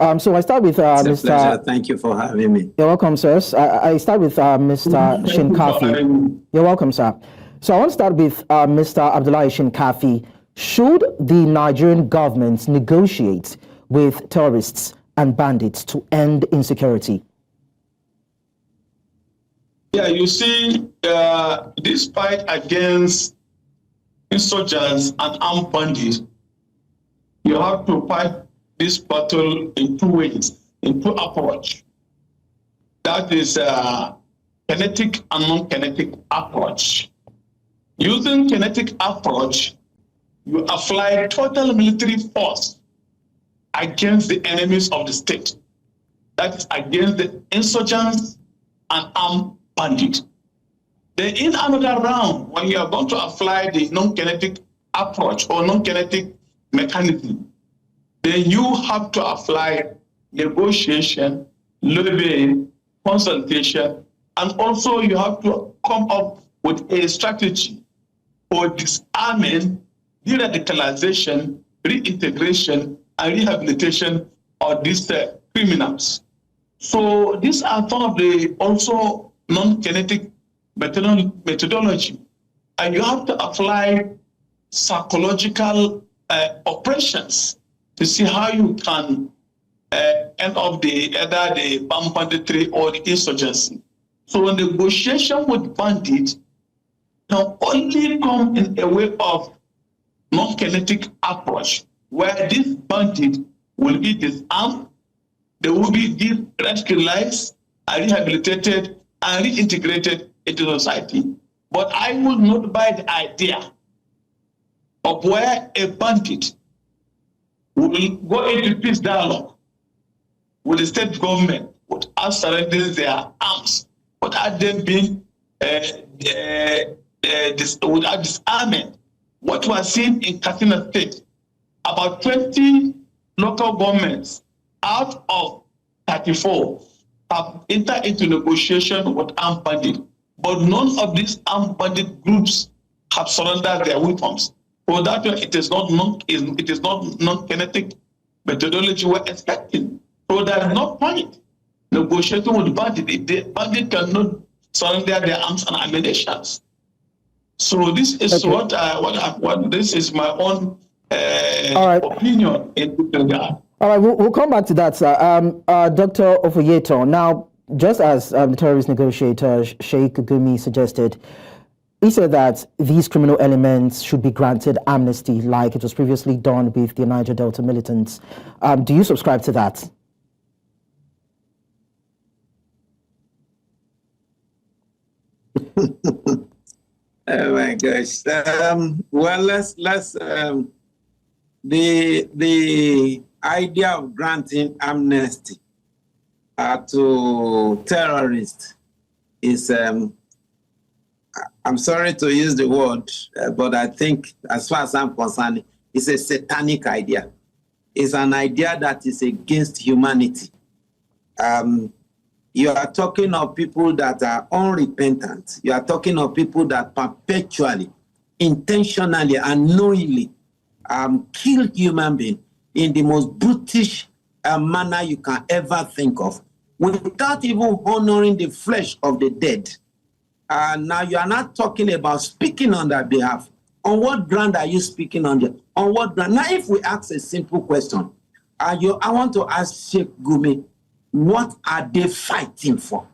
So I start with It's a pleasure. Thank you for having me. You're welcome, sirs. I start with Mr. Shinkafi. You're welcome, sir. So I want to start with Mr. Abdullahi Shinkafi. Should the Nigerian government negotiate with terrorists and bandits to end insecurity? Yeah, you see, this fight against insurgents and armed bandits, you have to fight this battle in two ways, in two approach. That is kinetic and non-kinetic approach. Using kinetic approach, you apply total military force against the enemies of the state. That is against the insurgents and armed bandits. Then in another round, when you are going to apply the non-kinetic approach or non-kinetic mechanism, then you have to apply negotiation, lobbying, consultation, and also you have to come up with a strategy for disarming, de-radicalization, reintegration, and rehabilitation of these criminals. So these are some of the also non-kinetic methodology. And you have to apply psychological operations to see how you can end up either the banditry or the insurgency. So negotiation with bandits can only come in a way of non-kinetic approach, where this bandit will be disarmed, they will be de-radicalized, and rehabilitated, and reintegrated into society. But I will not buy the idea of where a bandit will go into peace dialogue with the state government without surrendering their arms, without them being without disarmament. What we are seeing in Katsina State, about 20 local governments out of 34 have entered into negotiation with armed bandits, but none of these armed bandit groups have surrendered their weapons. For that, it is not non-kinetic methodology we're expecting. So there is no point negotiating with bandits. The bandit cannot surrender their arms and ammunition. So this is what this is my own opinion in this regard. All right, we'll come back to that, sir. Dr. Ofoyetan, now, just as the terrorist negotiator Sheikh Gumi suggested, he said that these criminal elements should be granted amnesty like it was previously done with the Niger Delta militants. Do you subscribe to that? Oh my gosh. Well, let's the idea of granting amnesty to terrorists is, I'm sorry to use the word, but I think as far as I'm concerned, it's a satanic idea. It's an idea that is against humanity. You are talking of people that are unrepentant. You are talking of people that perpetually, intentionally, and knowingly kill human beings in the most brutish manner you can ever think of, without even honoring the flesh of the dead. Now you are not talking about speaking on their behalf. On what ground are you speaking on them? On what ground? Now, if we ask a simple question, I want to ask Sheikh Gumi, what are they fighting for?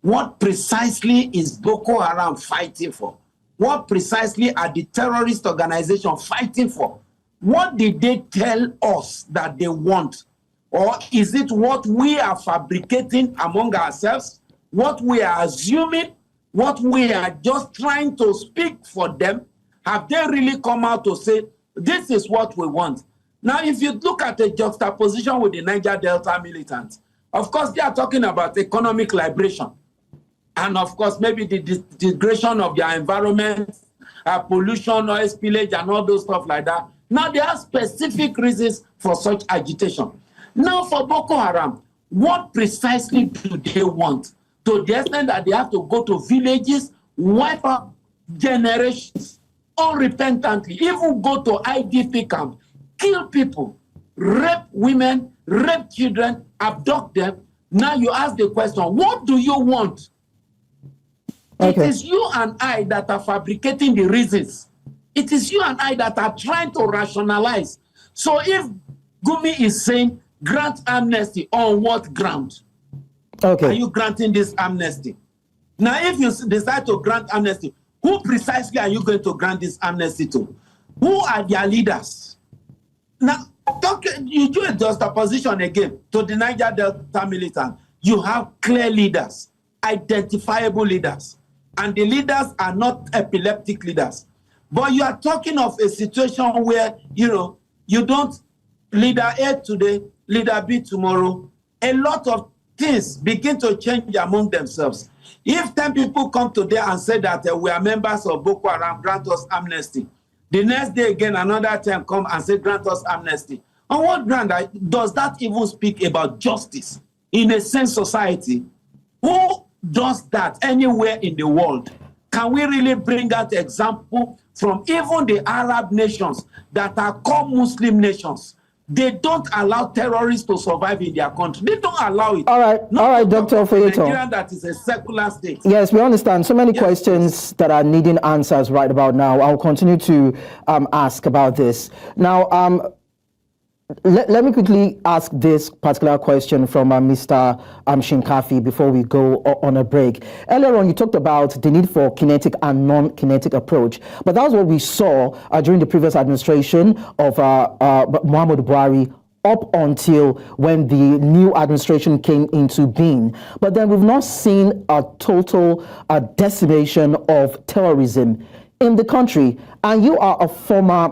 What precisely is Boko Haram fighting for? What precisely are the terrorist organizations fighting for? What did they tell us that they want? Or is it what we are fabricating among ourselves? What we are assuming? What we are just trying to speak for them? Have they really come out to say, this is what we want? Now, if you look at the juxtaposition with the Niger Delta militants, of course, they are talking about economic liberation. And of course, maybe the degradation of their environment, pollution, oil spillage, and all those stuff like that. Now, there are specific reasons for such agitation. Now, for Boko Haram, what precisely do they want? To the extent that they have to go to villages, wipe out generations, unrepentantly, even go to IDP camp, kill people, rape women, rape children, abduct them. Now you ask the question, what do you want? Okay. It is you and I that are fabricating the reasons. It is you and I that are trying to rationalize. So if Gumi is saying grant amnesty, on what ground? Okay. Are you granting this amnesty? Now, if you decide to grant amnesty, who precisely are you going to grant this amnesty to? Who are their leaders? Now, you do a juxtaposition again to the Niger Delta militant. You have clear leaders, identifiable leaders, and the leaders are not epileptic leaders. But you are talking of a situation where, you don't leader A today, leader B tomorrow. A lot of things begin to change among themselves. If 10 people come today and say that we are members of Boko Haram, grant us amnesty, the next day again, another 10 come and say, grant us amnesty. On what ground does that even speak about justice in a sane society? Who does that anywhere in the world? Can we really bring out example from even the Arab nations that are called Muslim nations? They don't allow terrorists to survive in their country. They don't allow it. All right, Dr. Ofoyetan. Nigeria, that is a secular state. Yes, we understand. So many questions that are needing answers right about now. I'll continue to ask about this. Now, let me quickly ask this particular question from Mr. Shinkafi before we go on a break. Earlier on, you talked about the need for kinetic and non-kinetic approach, but that was what we saw during the previous administration of Muhammadu Buhari up until when the new administration came into being. But then we've not seen a total decimation of terrorism in the country, and you are a former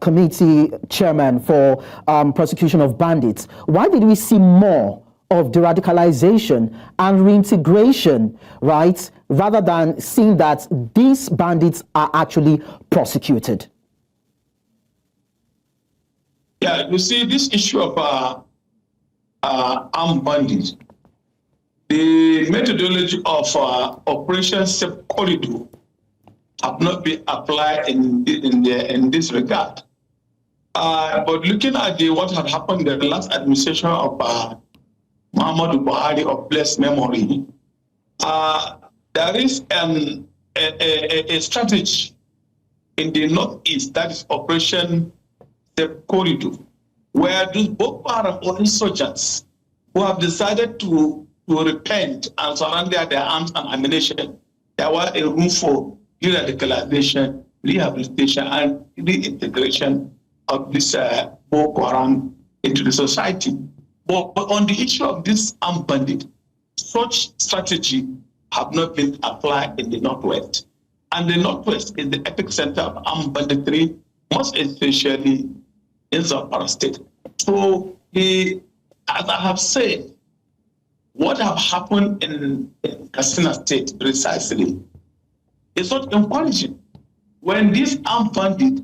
committee chairman for Prosecution of Bandits. Why did we see more of de-radicalization and reintegration, right, rather than seeing that these bandits are actually prosecuted? Yeah, you see, this issue of armed bandits, the methodology of Operation Safe Corridor have not been applied in this regard. But looking at what had happened in the last administration of Muhammadu Buhari of blessed memory, there is a strategy in the northeast, that is Operation Safe Corridor, where those Boko Haram or insurgents who have decided to repent and surrender their arms and ammunition, there was a room for de-radicalization, rehabilitation, and reintegration of this Boko Haram into the society. But on the issue of this armed bandit, such strategy have not been applied in the Northwest. And the Northwest is the epicenter of armed banditry, most especially in Zamfara State. So, as I have said, what have happened in Katsina State precisely is not encouraging. When these armed bandits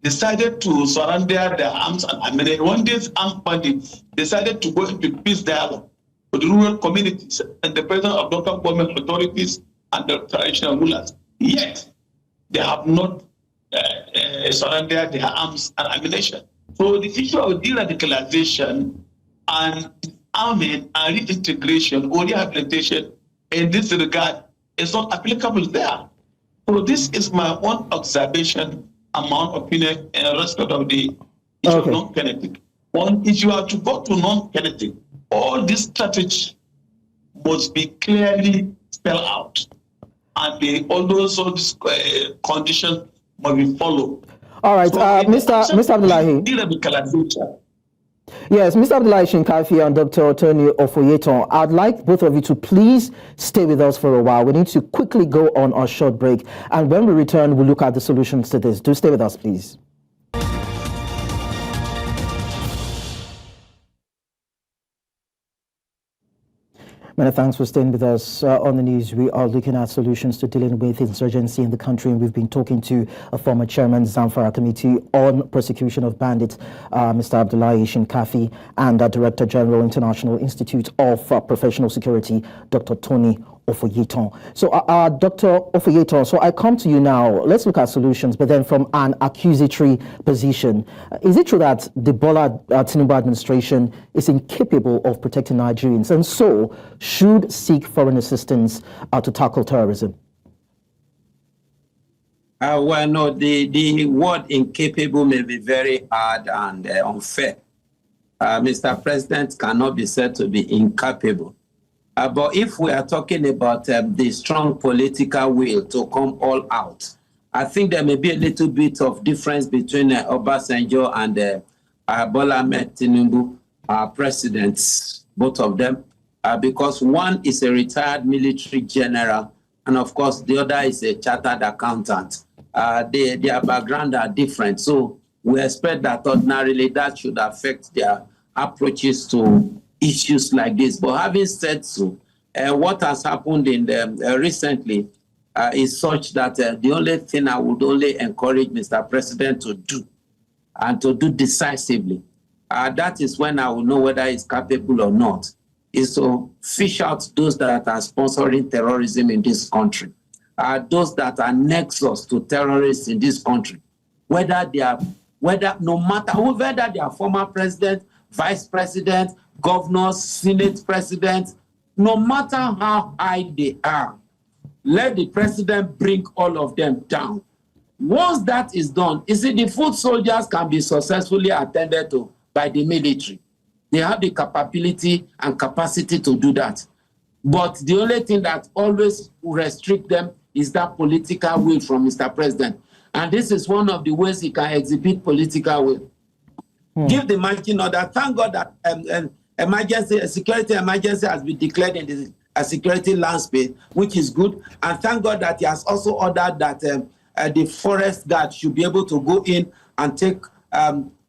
decided to surrender their arms and ammunition, when these armed bandits decided to go into peace dialogue with the rural communities and the presence of local government authorities and the traditional rulers, yet they have not surrendered their arms and ammunition. So the issue of de-radicalization and disarmament and reintegration or rehabilitation in this regard is not applicable there. So this is my own observation and my own opinion in respect of the issue of non-kinetic. If you are to go to non-kinetic, all this strategy must be clearly spelled out, and all those conditions must be followed. All right, so Mr. Abdullahi. Yes, Mr. Abdullahi Shinkafi and Dr. Tony Ofoyetan, I'd like both of you to please stay with us for a while. We need to quickly go on a short break, and when we return, we'll look at the solutions to this. Do stay with us, please. Many thanks for staying with us on the news. We are looking at solutions to dealing with insurgency in the country, and we've been talking to a former chairman, Zamfara Committee on Prosecution of Bandits, Mr. Abdullahi Shinkafi, and Director General, International Institute of Professional Security, Dr. Tony Ofoyetan. So, Dr. Ofoyetan, so I come to you now. Let's look at solutions, but then from an accusatory position. Is it true that the Bola Tinubu administration is incapable of protecting Nigerians and so should seek foreign assistance to tackle terrorism? Well, no, the word incapable may be very hard and unfair. Mr. President cannot be said to be incapable. But if we are talking about the strong political will to come all out, I think there may be a little bit of difference between Obasanjo and Bola Ahmed Tinubu, presidents, both of them, because one is a retired military general, and of course the other is a chartered accountant. Their background are different, so we expect that ordinarily that should affect their approaches to issues like this. But having said so, what has happened in recently is such that the only thing I would only encourage Mr. President to do, and to do decisively, that is when I will know whether he's capable or not, is to fish out those that are sponsoring terrorism in this country, those that are nexus to terrorists in this country, whether no matter who, whether they are former president, vice president, governors, senate president, no matter how high they are, let the president bring all of them down. Once that is done, you see, the foot soldiers can be successfully attended to by the military. They have the capability and capacity to do that. But the only thing that always restricts them is that political will from Mr. President. And this is one of the ways he can exhibit political will. Give the marching order. Thank God that a security emergency has been declared in the security landscape, which is good. And thank God that he has also ordered that the forest guard should be able to go in and take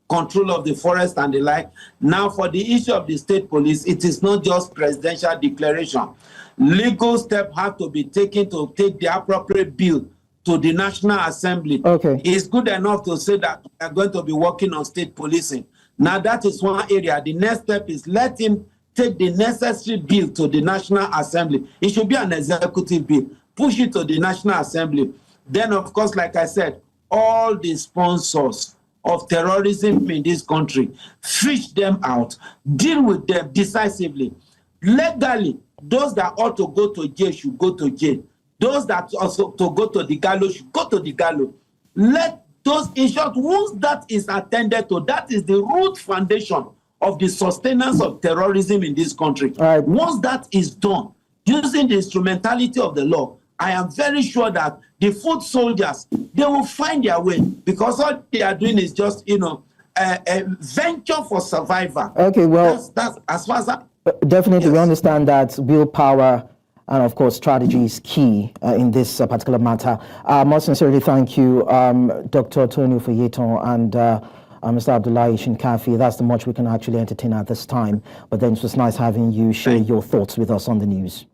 control of the forest and the like. Now, for the issue of the state police, it is not just presidential declaration. Legal steps have to be taken to take the appropriate bill to the National Assembly. Okay. It's good enough to say that we are going to be working on state policing. Now, that is one area. The next step is let him take the necessary bill to the National Assembly. It should be an executive bill. Push it to the National Assembly. Then, of course, like I said, all the sponsors of terrorism in this country, fish them out, deal with them decisively. Legally, those that ought to go to jail should go to jail. Those that also to go to the gallows should go to the gallows. Let those, in short, once that is attended to, that is the root foundation of the sustenance of terrorism in this country. Once that is done, using the instrumentality of the law, I am very sure that the foot soldiers, they will find their way, because all they are doing is just, a venture for survival. Okay, well, that's as far as definitely, yes. We understand that willpower and, of course, strategy is key in this particular matter. Most sincerely, thank you, Dr. Tony Ofoyetan and Mr. Abdullahi Shinkafi. That's the much we can actually entertain at this time. But then it was nice having you share your thoughts with us on the news.